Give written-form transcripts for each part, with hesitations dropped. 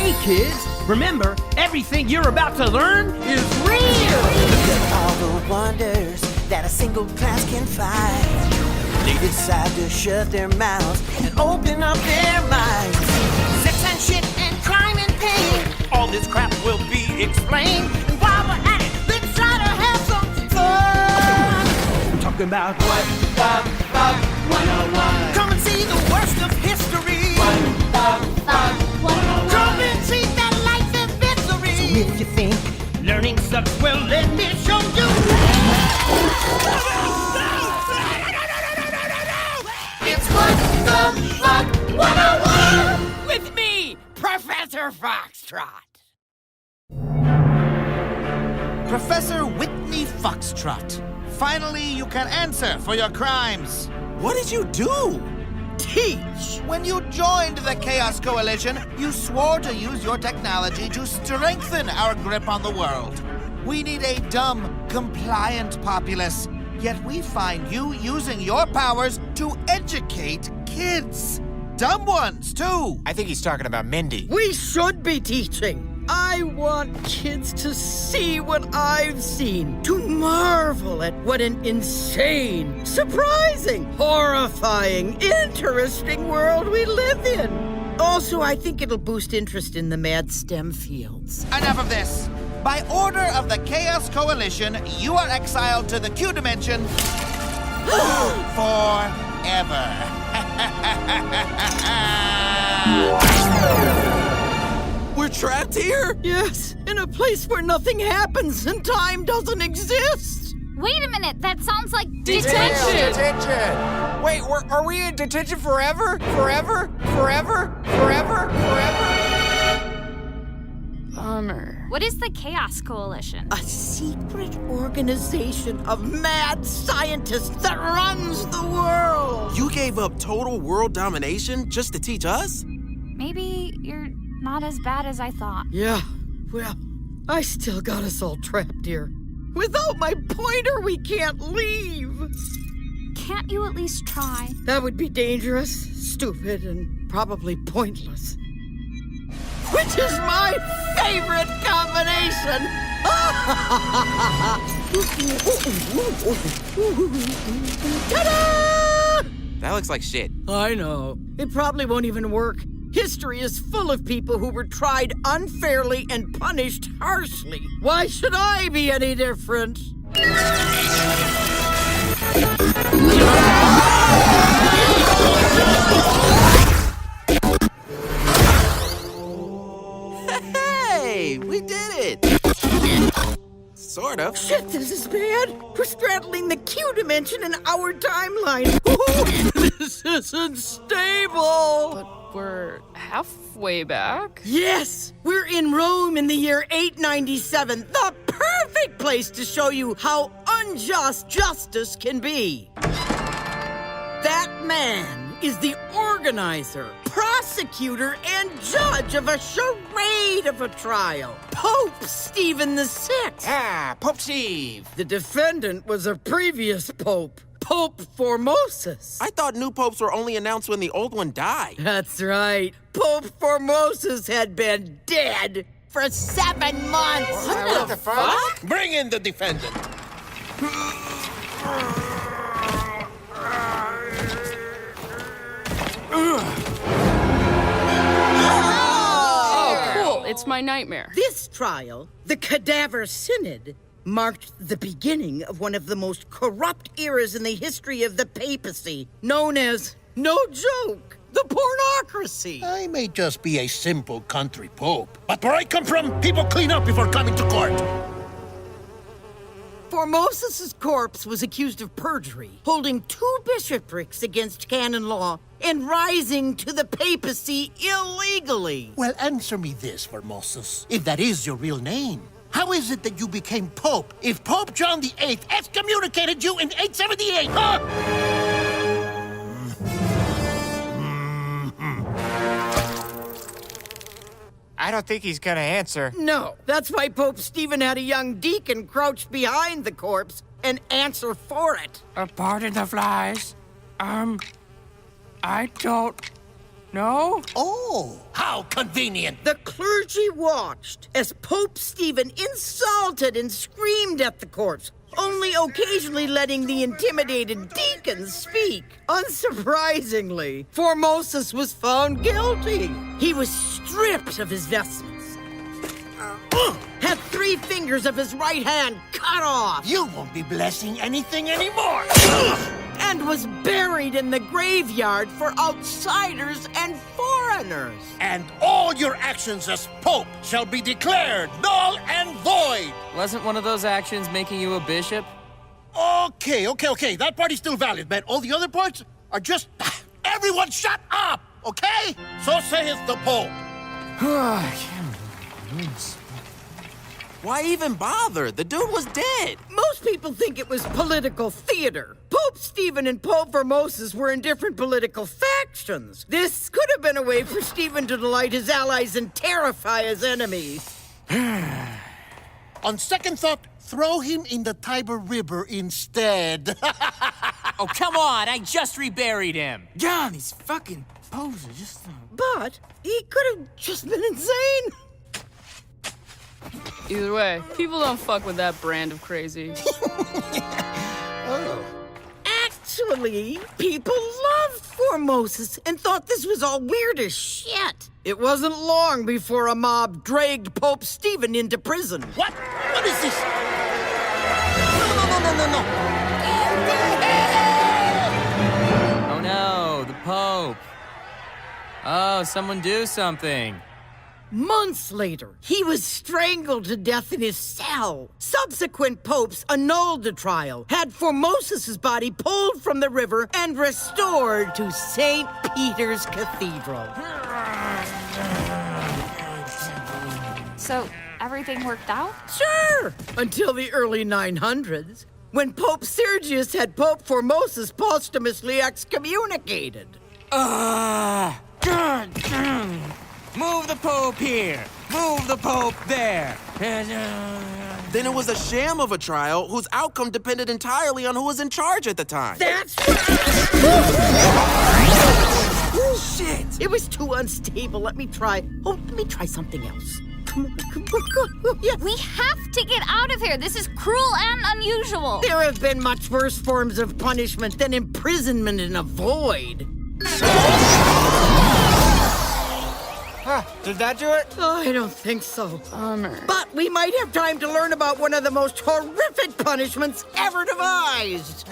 Hey kids, remember, everything you're about to learn is real! Look at all the wonders that a single class can find. They decide to shut their mouths and open up their minds. Sex and shit and crime and pain, All this crap will be explained. and while we're at it, let's try to have some fun. We're talking about what the fuck 101. Come and see the worst of history. Come and see that life is misery. So if you think Learning sucks, well, let me show you. it's what the fuck 101. With me, Professor Foxtrot. Professor Whitney Foxtrot, finally you can answer for your crimes. What did you do? Teach! When you joined the Chaos Coalition, you swore to use your technology to strengthen our grip on the world. We need a dumb, compliant populace, yet we find you using your powers to educate kids. Dumb ones, too. I think he's talking about Mindy. We should be teaching. I want kids to see what I've seen, to marvel at what an insane, surprising, horrifying, interesting world we live in. Also, I think it'll boost interest in the mad STEM fields. Enough of this. By order of the Chaos Coalition, you are exiled to the Q dimension forever. We're trapped here? Yes, in a place where nothing happens and time doesn't exist. Wait a minute, that sounds like Detention! Wait, are we in detention forever? Forever? Forever? Forever? Forever? Bummer. What is the Chaos Coalition? A secret organization of mad scientists that runs the world. You gave up total world domination just to teach us? Maybe you're not as bad as I thought. Yeah, well, I still got us all trapped here. Without my pointer, we can't leave. Can't you at least try? That would be dangerous, stupid, and probably pointless. Which is my favorite combination! Ta-da! That looks like shit. I know. It probably won't even work. History is full of people who were tried unfairly and punished harshly. Why should I be any different? Hey, we did it! Sort of. Shit, this is bad. We're straddling the Q dimension in our timeline. Ooh, this isn't stable. We're halfway back. Yes, we're in Rome in the year 897. The perfect place to show you how unjust justice can be. That man is the organizer, prosecutor, and judge of a charade of a trial. Pope Stephen VI. Ah, Pope Steve. The defendant was a previous pope, Pope Formosus. I thought new popes were only announced when the old one died. That's right. Pope Formosus had been dead for 7 months. What the fuck? Bring in the defendant. Oh, cool. It's my nightmare. This trial, the cadaver synod, marked the beginning of one of the most corrupt eras in the history of the papacy, known as, no joke, the pornocracy. I may just be a simple country pope, but where I come from, people clean up before coming to court. Formosus's corpse was accused of perjury, holding 2 bishoprics against canon law, and rising to the papacy illegally. Well, answer me this, Formosus, if that is your real name. How is it that you became pope if Pope John VIII excommunicated you in 878, huh? I don't think he's gonna answer. No, that's why Pope Stephen had a young deacon crouch behind the corpse and answer for it. Pardon the flies. I don't No? Oh, how convenient. The clergy watched as Pope Stephen insulted and screamed at the corpse, only occasionally letting the intimidated deacons speak. Unsurprisingly, Formosus was found guilty. He was stripped of his vestments, had 3 fingers of his right hand cut off, You won't be blessing anything anymore. and was buried in the graveyard for outsiders and foreigners. And all your actions as Pope shall be declared null and void. Wasn't one of those actions making you a bishop? Okay. That part is still valid, but all the other parts are just... Everyone shut up, okay? So saith the Pope. Why even bother? The dude was dead. Most people think it was political theater. Pope Stephen and Pope Formosus were in different political factions. This could have been a way for Stephen to delight his allies and terrify his enemies. On second thought, throw him in the Tiber River instead. Oh, come on, I just reburied him. God, these fucking poses just... But he could have just been insane. Either way, people don't fuck with that brand of crazy. Actually, people loved Formosus and thought this was all weird as shit. It wasn't long before a mob dragged Pope Stephen into prison. What? What is this? No. Oh no, the Pope. Oh, someone do something. Months later, he was strangled to death in his cell. Subsequent popes annulled the trial, had Formosus' body pulled from the river, and restored to St. Peter's Cathedral. So, everything worked out? Sure, until the early 900s, when Pope Sergius had Pope Formosus posthumously excommunicated. Move the Pope here. Move the Pope there. Then it was a sham of a trial whose outcome depended entirely on who was in charge at the time. That's shit! It was too unstable. Let me try something else. Come on. Yeah. We have to get out of here. This is cruel and unusual. There have been much worse forms of punishment than imprisonment in a void. Did that do it? Oh, I don't think so. Bummer. But we might have time to learn about one of the most horrific punishments ever devised.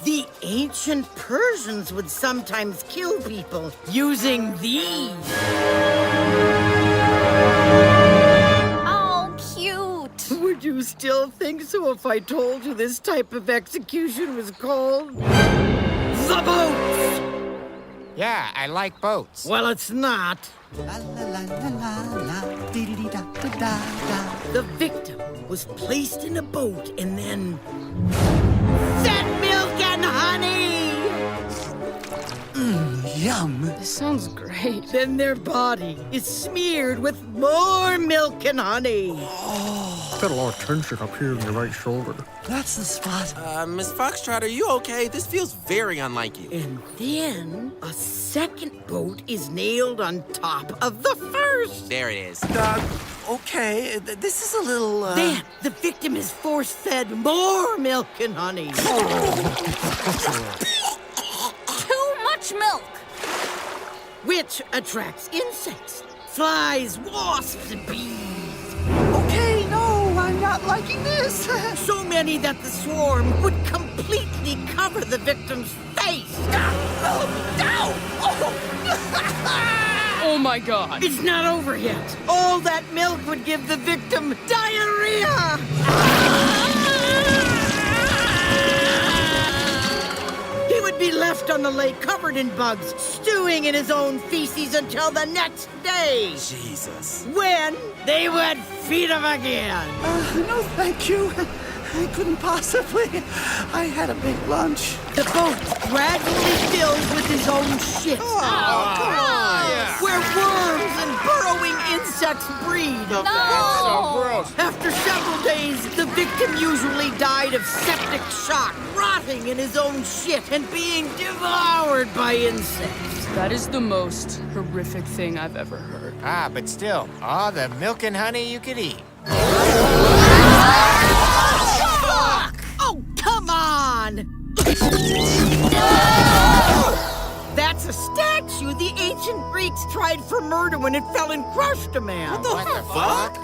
The ancient Persians would sometimes kill people using these. Oh, cute. Would you still think so if I told you this type of execution was called the boats? Yeah, I like boats. Well, it's not. The victim was placed in a boat and then set milk and honey. Yum. This sounds great. Then their body is smeared with more milk and honey. Got a lot of tension up here in your right shoulder. That's the spot. Miss Foxtrot, are you okay? This feels very unlike you. And then a second boat is nailed on top of the first. There it is. Okay, this is a little, Then the victim is force-fed more milk and honey. Too much milk. Which attracts insects, flies, wasps, and bees. Okay, no, I'm not liking this. So many that the swarm would completely cover the victim's face. Oh my god. It's not over yet. All that milk would give the victim diarrhea. He would be left on the lake covered in bugs, stewing in his own feces until the next day, Jesus. when they would feed him again. No, thank you. I couldn't possibly. I had a big lunch. The boat gradually fills with his own shit. Oh, Where worms and burrowing insects same-sex breed. That's so gross. After several days, the victim usually died of septic shock, rotting in his own shit and being devoured by insects. That is the most horrific thing I've ever heard. Ah, but still, all the milk and honey you could eat. Oh, come on! That's a statue the ancient Greeks tried for murder when it fell and crushed a man. What the fuck?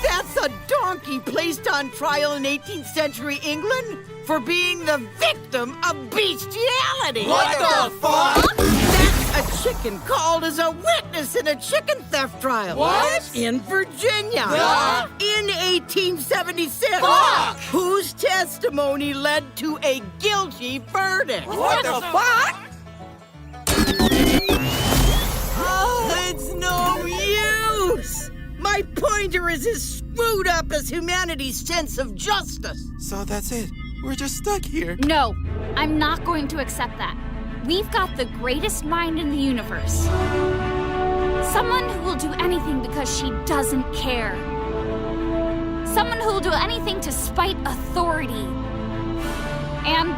That's a donkey placed on trial in 18th century England for being the victim of bestiality. What the fuck? That's a chicken called as a witness in a chicken theft trial. What? In Virginia. What? In 1876. Fuck! Whose testimony led to a guilty verdict. What the fuck? Oh, it's no use! My pointer is as screwed up as humanity's sense of justice. So that's it. We're just stuck here. No, I'm not going to accept that. We've got the greatest mind in the universe. Someone who will do anything because she doesn't care. Someone who will do anything to spite authority. And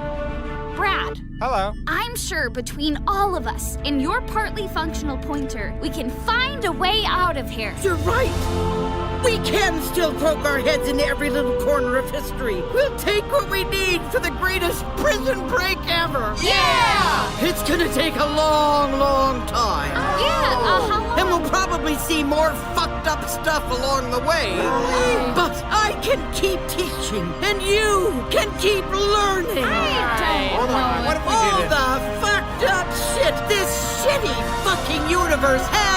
Brad. Hello. I'm sure between all of us and your partly functional pointer, we can find a way out of here. You're right. We can still poke our heads into every little corner of history. We'll take what we need for the greatest prison break ever. Yeah! It's gonna take a long, long time. How long? And we'll probably see more fucked up stuff along the way. But I can keep teaching, and you can keep learning. Hold on. What if we All did it? the fucked up shit this shitty fucking universe has